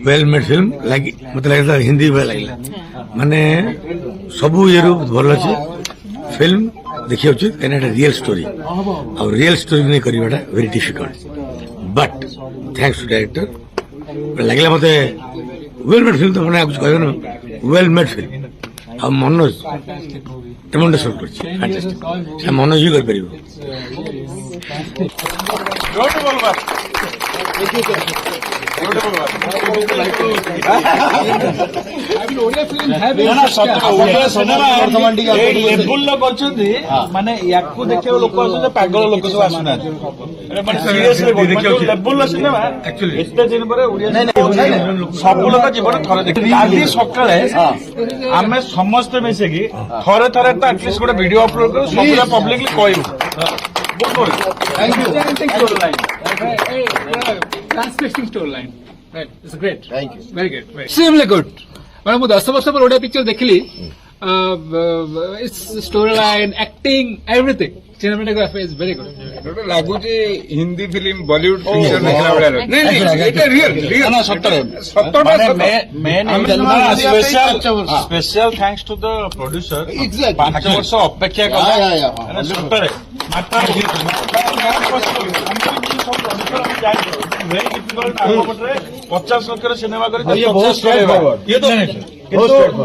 Well made film लगी मतलब लगा हिंदी भल लगे माने सबू ये भल अच्छे फिल्म देखिए उचित कहीं रियल स्टोरी और रियल स्टोरी नहीं करवाटा very difficult but thanks to director लगे मत वेल मेड फिल्म तो मैंने कुछ कह वेल मेड फिल्म और मनोज ट्रेमेंडस रोल कर मनोज ही कर ମାନେ ୟାକୁ ଦେଖିବାକୁ ଲୋକ ଆସୁଛନ୍ତି ପାଗଳ ଲୋକ ସବୁ ଆସୁନାହାନ୍ତି ସିନେମା ଏତେ ଦିନ ପରେ ସବୁ ଲୋକ ଜୀବନ ଥରେ ଦେଖି କାଲି ସକାଳେ ଆମେ ସମସ୍ତେ ମିଶିକି ଥରେ ଥରେ ତ ଆଟଲିଷ୍ଟ ଗୋଟେ ଭିଡିଓ ଅପଲୋଡ କରୁ ସବୁରା ପବ୍ଲିକଲି କହିବୁ Transcripting storyline. Right. It's great. Thank you. Very good. Extremely good. मैं 10 वर्ष पर ओडिया पिक्चर देखली it's storyline, acting, everything. Cinematography is very good. लागू जी हिंदी फिल्म बॉलीवुड पिक्चर देखला बड़ा नहीं এটা রিয়েল না সত্যরে special thanks to the producer 5 वर्ष अपेक्षा कला सत्तरे मात्र 50 लक्ष सिनेमा कर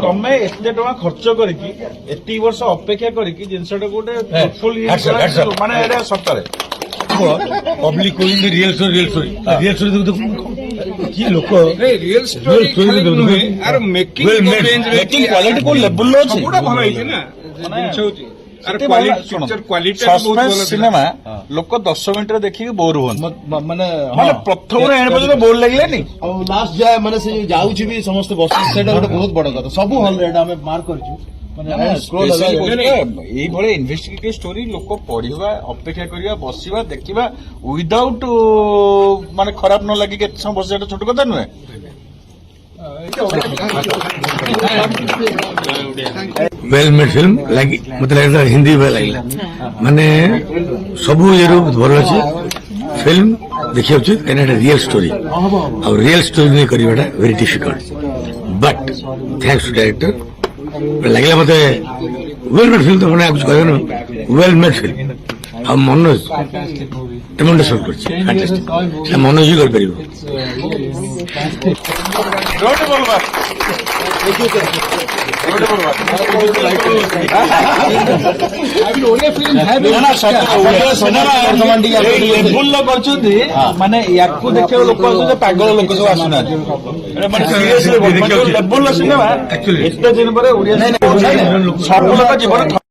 तमें एत टाँग खर्च करके एति वर्ष अपेक्षा करके जिनटा गोटे माने सतरे public real story real story किए लोक real story are making quality को लेवल सिनेमा लोक 10 मिनट देखिए बोर हुए माने प्रथम बोर लगे लास्ट जाए माने से जाउछि भी समस्त बस सेटा गोटे बहुत बड़ कथा सब हॉल रे आमे मार्क करछु इन्वेस्टिगेटिव स्टोरी लोक पढ़ा अपेक्षा करवा बसवा देखा विदाउट माने खराब न लगे केते समय बस छोट कथा नुहे वेल मेड फिल्म लगी मतलब लगा हिंदी भल लगे माने सबू ये भल अच्छे फिल्म देखिए उचित कहीं रियल स्टोरी और रियल स्टोरी नहीं करवाटा very difficult but thanks to director लगे मत वेल मेड फिल्म तो मैंने कुछ कह वेल मेड फिल्म और मनोज ट्रेमेंडस रोल कर मनोज ही कर ମାନେ ୟାକୁ ଦେଖିବାକୁ ଲୋକ ଆସୁଛନ୍ତି ପାଗଳ ଲୋକ ସବୁ ଆସୁନାହାନ୍ତି ସିନେମା ଏତେ ଦିନ ପରେ ଓଡିଆ ସବୁ ଲୋକ ଜୀବନ